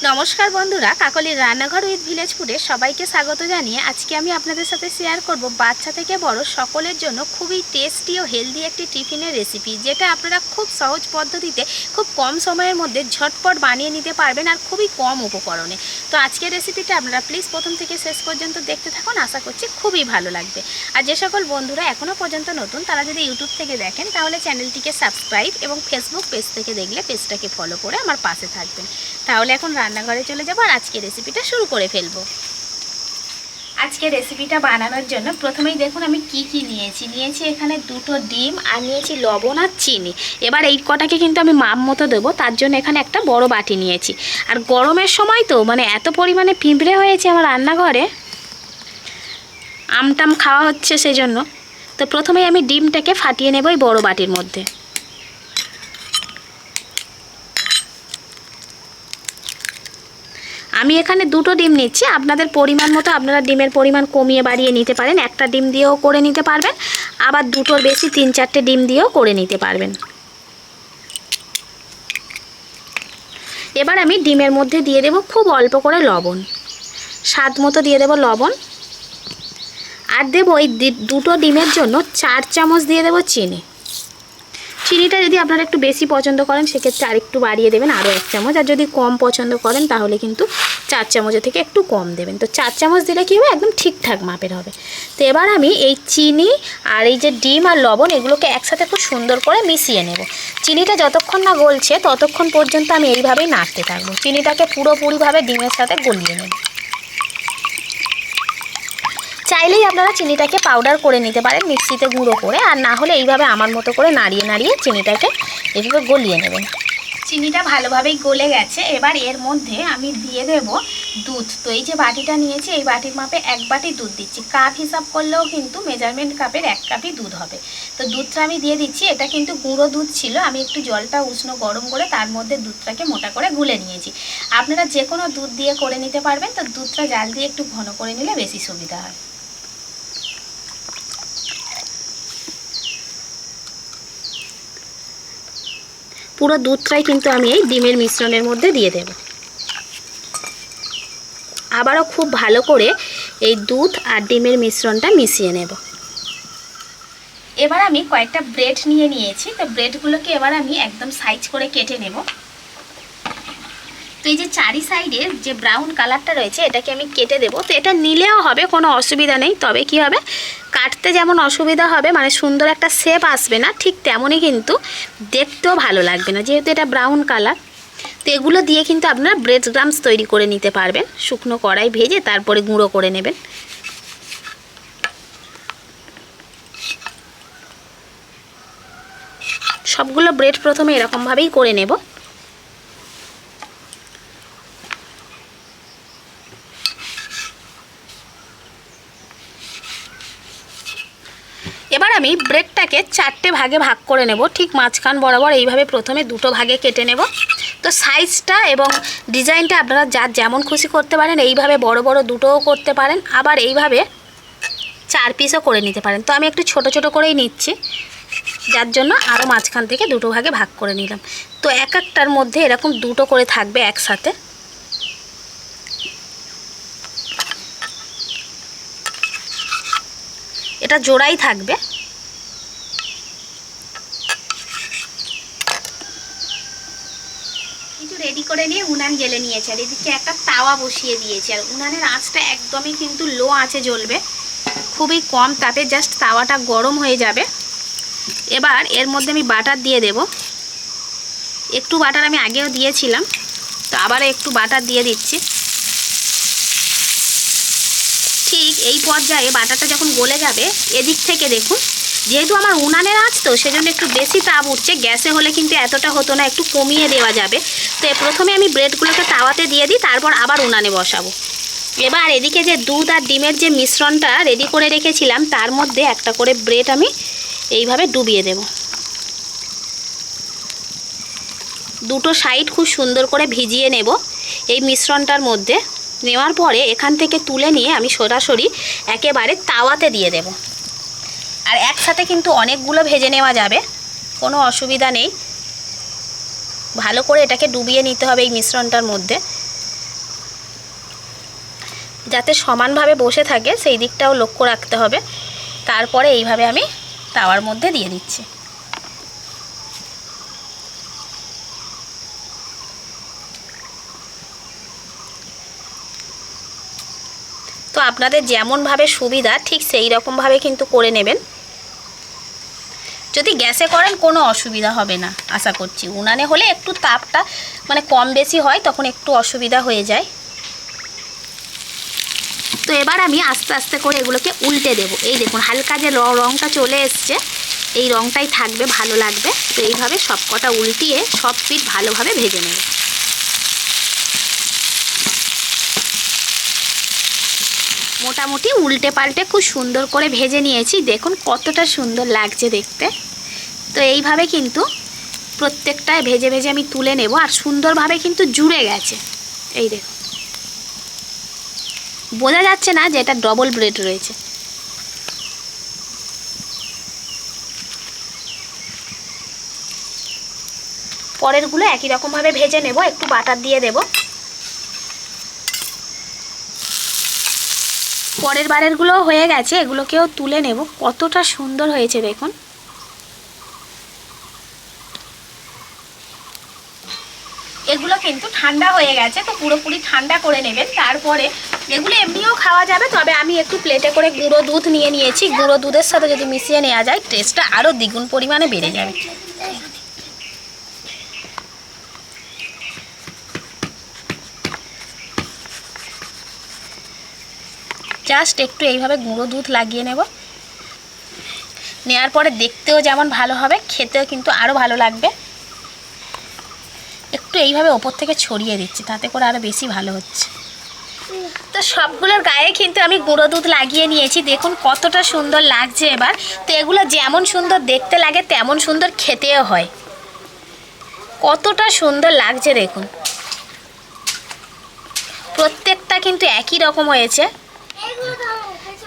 নমস্কার বন্ধুরা, কাকলির রান্নাঘর উইথ ভিলেজ ফুডে সবাইকে স্বাগত জানিয়ে আজকে আমি আপনাদের সাথে শেয়ার করব বাচ্চা থেকে বড় সকলের জন্য খুবই টেস্টি ও হেলদি একটি টিফিনের রেসিপি, যেটা আপনারা খুব সহজ পদ্ধতিতে খুব কম সময়ের মধ্যে ঝটপট বানিয়ে নিতে পারবেন আর খুবই কম উপকরণে। তো আজকের রেসিপিটা আপনারা প্লিজ প্রথম থেকে শেষ পর্যন্ত দেখতে থাকুন, আশা করছি খুবই ভালো লাগবে। আর যে সকল বন্ধুরা এখনও পর্যন্ত নতুন, তারা যদি ইউটিউব থেকে দেখেন তাহলে চ্যানেলটিকে সাবস্ক্রাইব এবং ফেসবুক পেজ থেকে দেখলে পেজটাকে ফলো করে আমার পাশে থাকবেন। তাহলে এখন রান্নাঘরে চলে যাবো আর আজকে রেসিপিটা শুরু করে ফেলবো। আজকে রেসিপিটা বানানোর জন্য প্রথমেই দেখুন আমি কি নিয়েছি এখানে দুটো ডিম আর নিয়েছি লবণ আর চিনি। এবার এই কটাকে কিন্তু আমি মাপ মতো দেবো, তার জন্য এখানে একটা বড় বাটি নিয়েছি। আর গরমের সময় তো এত পরিমাণে পিঁপড়ে হয়েছে আমার রান্নাঘরে, আমটাম খাওয়া হচ্ছে সেই জন্য। তো প্রথমেই আমি ডিমটাকে ফাটিয়ে নেব এই বড় বাটির মধ্যে। আমি এখানে দুটো ডিম নিচ্ছি, আপনাদের পরিমাণ মতো আপনারা ডিমের পরিমাণ কমিয়ে বাড়িয়ে নিতে পারেন। একটা ডিম দিয়েও করে নিতে পারবেন, আবার দুটোর বেশি 3-4টে ডিম দিয়েও করে নিতে পারবেন। এবার আমি ডিমের মধ্যে দিয়ে দেব খুব অল্প করে লবণ, স্বাদ মতো দিয়ে দেব লবণ। আর দেবো এই দুটো ডিমের জন্য 4 চামচ দিয়ে দেব চিনি। চিনিটা যদি আপনারা একটু বেশি পছন্দ করেন সেক্ষেত্রে আর একটু বাড়িয়ে দেবেন, আরও 1 চামচ। আর যদি কম পছন্দ করেন তাহলে কিন্তু 4 চামচের থেকে একটু কম দেবেন। তো 4 চামচ দিলে কী হবে, একদম ঠিকঠাক মাপের হবে। তো এবার আমি এই চিনি আর এই যে ডিম আর লবণ এগুলোকে একসাথে খুব সুন্দর করে মিশিয়ে নেব। চিনিটা যতক্ষণ না গলছে ততক্ষণ পর্যন্ত আমি এইভাবেই নাড়তে থাকবো। চিনিটাকে পুরোপুরিভাবে ডিমের সাথে গলিয়ে নেব। চাইলেই আপনারা চিনিটাকে পাউডার করে নিতে পারেন মিক্সিতে গুঁড়ো করে, আর না হলে এইভাবে আমার মতো করে নাড়িয়ে নাড়িয়ে চিনিটাকে এভাবে গলিয়ে নেবেন। চিনিটা ভালোভাবেই গলে গেছে। এবার এর মধ্যে আমি দিয়ে দেব দুধ। তো এই যে বাটিটা নিয়েছি এই বাটির মাপে 1 বাটি দুধ দিচ্ছি। কাপ হিসাব করলেও কিন্তু মেজারমেন্ট কাপের 1 কাপই দুধ হবে। তো দুধটা আমি দিয়ে দিচ্ছি। এটা কিন্তু গুঁড়ো দুধ ছিল, আমি একটু জলটা উষ্ণ গরম করে তার মধ্যে দুধটাকে মোটা করে গুলে নিয়েছি। আপনারা যে কোনো দুধ দিয়ে করে নিতে পারবেন। তো দুধটা জাল দিয়ে একটু ঘন করে নিলে বেশি সুবিধা হয়। পুরো দুধটাই কিন্তু আমি এই ডিমের মিশ্রণের মধ্যে দিয়ে দেব। আবারও খুব ভালো করে এই দুধ আর ডিমের মিশ্রণটা মিশিয়ে নেব। এবার আমি কয়েকটা ব্রেড নিয়েছি। তো ব্রেডগুলোকে এবার আমি একদম সাইজ করে কেটে নেব। তো এই যে চারি সাইডের যে ব্রাউন কালারটা রয়েছে এটাকে আমি কেটে দেব। তো এটা নিলেও হবে, কোনো অসুবিধা নেই। তবে কি হবে, কাটতে যেমন অসুবিধা হবে, সুন্দর একটা শেপ আসবে না, ঠিক তেমনই কিন্তু দেখতেও ভালো লাগবে না, যেহেতু এটা ব্রাউন কালার। তো এগুলো দিয়ে কিন্তু আপনারা ব্রেড ক্রাম্বস তৈরি করে নিতে পারবেন। শুকনো কড়াই ভেজে তারপরে গুঁড়ো করে নেবেন। সবগুলো ব্রেড প্রথমে এরকমভাবেই করে নেব। এবার আমি ব্রেডটাকে 4টে ভাগে ভাগ করে নেব। ঠিক মাঝখান বরাবর এইভাবে প্রথমে 2টো ভাগে কেটে নেব। তো সাইজটা এবং ডিজাইনটা আপনারা যার যেমন খুশি করতে পারেন। এইভাবে বড় বড় দুটোও করতে পারেন, আবার এইভাবে 4 পিসও করে নিতে পারেন। তো আমি একটু ছোট ছোট করেই নিচ্ছি, যার জন্য আরও মাঝখান থেকে 2টো ভাগে ভাগ করে নিলাম। তো এক একটার মধ্যে এরকম 2টো করে থাকবে একসাথে। এটা জোড়াই থাকবে। কিছু রেডি করে নিয়ে উনান জ্বেলে নিয়েছে, আর এদিকে একটা তাওয়া বসিয়ে দিয়েছে। আর উনানের আঁচটা একদমই কিন্তু লো আঁচে জ্বলবে, খুবই কম তাপে জাস্ট তাওয়াটা গরম হয়ে যাবে। এবার এর মধ্যে আমি বাটার দিয়ে দেব। একটু বাটার আমি আগেও দিয়েছিলাম, তো আবারও একটু বাটার দিয়ে দিচ্ছি। ঠিক এই পর্যায়ে বাটারটা যখন গলে যাবে, এদিক থেকে দেখুন, যেহেতু আমার উনানের আঁচ তো সেজন্য একটু বেশি তাপ উঠছে। গ্যাসে হলে কিন্তু এতটা হতো না, একটু কমিয়ে দেওয়া যাবে। তো প্রথমে আমি ব্রেডগুলোকে তাওয়াতে দিয়ে দিই, তারপর আবার উনানে বসাবো। এবার এদিকে যে দুধ আর ডিমের যে মিশ্রণটা রেডি করে রেখেছিলাম তার মধ্যে একটা করে ব্রেড আমি এইভাবে ডুবিয়ে দেব। দুটো সাইড খুব সুন্দর করে ভিজিয়ে নেব এই মিশ্রণটার মধ্যে। নেওয়ার পরে এখান থেকে তুলে নিয়ে আমি সরাসরি একেবারে তাওয়াতে দিয়ে দেব। আর একসাথে কিন্তু অনেকগুলো ভেজে নেওয়া যাবে, কোনো অসুবিধা নেই। ভালো করে এটাকে ডুবিয়ে নিতে হবে এই মিশ্রণটার মধ্যে। যাতে সমানভাবে বসে থাকে সেই দিকটাও লক্ষ্য রাখতে হবে। তারপরে এইভাবে আমি তাওয়ার মধ্যে দিয়ে দিচ্ছি। তো আপনাদের যেমনভাবে সুবিধা ঠিক সেই রকমভাবে কিন্তু করে নেবেন। যদি গ্যাসে করেন কোনো অসুবিধা হবে না আশা করছি। উনানে হলে একটু তাপটা মানে কম বেশি হয়, তখন একটু অসুবিধা হয়ে যায়। তো এবার আমি আস্তে আস্তে করে এগুলোকে উল্টে দেব। এই দেখুন হালকা যে রঙটা চলে এসছে, এই রঙটাই থাকবে, ভালো লাগবে। তো এইভাবে সব কটা উল্টিয়ে সব পিঠ ভালোভাবে ভেজে নেব। মোটামুটি উল্টে পাল্টে খুব সুন্দর করে ভেজে নিয়েছি। দেখুন কতটা সুন্দর লাগছে দেখতে। তো এইভাবে কিন্তু প্রত্যেকটায় ভেজে ভেজে আমি তুলে নেব। আর সুন্দরভাবে কিন্তু জুড়ে গেছে, এই দেখুন বোঝা যাচ্ছে না যে এটা ডবল ব্রেড রয়েছে। পরেরগুলো একই রকমভাবে ভেজে নেব, একটু বাটার দিয়ে দেব। পরের বারেরগুলো হয়ে গেছে, এগুলোকেও তুলে নেব। কতটা সুন্দর হয়েছে দেখুন। এগুলো কিন্তু ঠান্ডা হয়ে গেছে, তো পুরোপুরি ঠান্ডা করে নেবেন। তারপরে এগুলো এমনিও খাওয়া যাবে, তবে আমি একটু প্লেটে করে গুঁড়ো দুধ নিয়ে নিয়েছি। গুঁড়ো দুধের সাথে যদি মিশিয়ে নেওয়া যায় টেস্টটা আরও দ্বিগুণ পরিমাণে বেড়ে যাবে। জাস্ট একটু এইভাবে গুঁড়ো দুধ লাগিয়ে নেব। নেওয়ার পরে দেখতেও যেমন ভালো হবে, খেতেও কিন্তু আরও ভালো লাগবে। একটু এইভাবে ওপর থেকে ছড়িয়ে দিচ্ছি, তাতে করে আরও বেশি ভালো হচ্ছে। তো সবগুলোর গায়ে কিন্তু আমি গুঁড়ো দুধ লাগিয়ে নিয়েছি। দেখুন কতটা সুন্দর লাগছে এবার। তো এগুলো যেমন সুন্দর দেখতে লাগে তেমন সুন্দর খেতেও হয়। কতটা সুন্দর লাগছে দেখুন। প্রত্যেকটা কিন্তু একই রকম হয়েছে।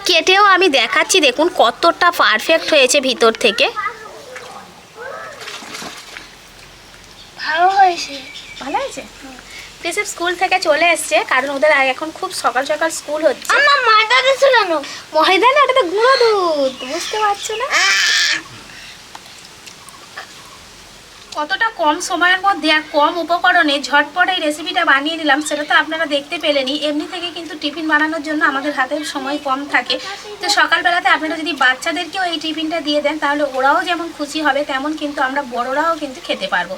কেটেও আমি দেখাচ্ছি, দেখুন কতটা পারফেক্ট হয়েছে ভিতর থেকে। ভালো হয়েছে। ভালো হয়েছে। রিসিপ স্কুল থেকে চলে এসছে, কারণ ওদের এখন খুব সকাল সকাল স্কুল হচ্ছে। আমার ময়দা দিছো কেন? ময়দা না, ওটা তো গুঁড়ো দুধ, বুঝতে পারছো না? কতটা কম সময়ের মধ্যে আর কম উপকরণে ঝটপট এই রেসিপিটা বানিয়ে নিলাম, সেটা তো আপনারা দেখতে পেলেনই। এমনি থেকে কিন্তু টিফিন বানানোর জন্য আমাদের হাতে সময় কম থাকে। তো সকালবেলাতে আপনারা যদি বাচ্চাদেরকেও এই টিফিনটা দিয়ে দেন, তাহলে ওরাও যেমন খুশি হবে, তেমন কিন্তু আমরা বড়রাও কিন্তু খেতে পারবো।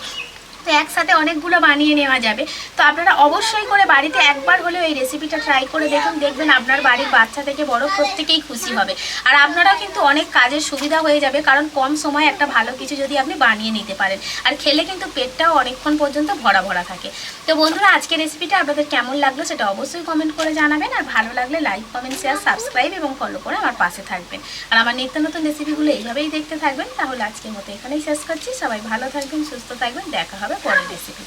তো একসাথে অনেকগুলো বানিয়ে নেওয়া যাবে। তো আপনারা অবশ্যই করে বাড়িতে একবার হলেও এই রেসিপিটা ট্রাই করে দেখুন। দেখবেন আপনার বাড়ির বাচ্চা থেকে বড় প্রত্যেকেই খুশি হবে। আর আপনারাও কিন্তু অনেক কাজের সুবিধা হয়ে যাবে, কারণ কম সময়ে একটা ভালো কিছু যদি আপনি বানিয়ে নিতে পারেন। আর খেলে কিন্তু পেটটাও অনেকক্ষণ পর্যন্ত ভরা ভরা থাকে। তো বন্ধুরা, আজকের রেসিপিটা আপনাদের কেমন লাগলো সেটা অবশ্যই কমেন্ট করে জানাবেন। আর ভালো লাগলে লাইক, কমেন্ট, শেয়ার, সাবস্ক্রাইব এবং ফলো করে আমার পাশে থাকবেন। আর আমার নিত্য নতুন রেসিপিগুলো এইভাবেই দেখতে থাকবেন। তাহলে আজকের মতো এখানেই শেষ করছি। সবাই ভালো থাকবেন, সুস্থ থাকবেন। দেখা হবে পরের রেসিপি।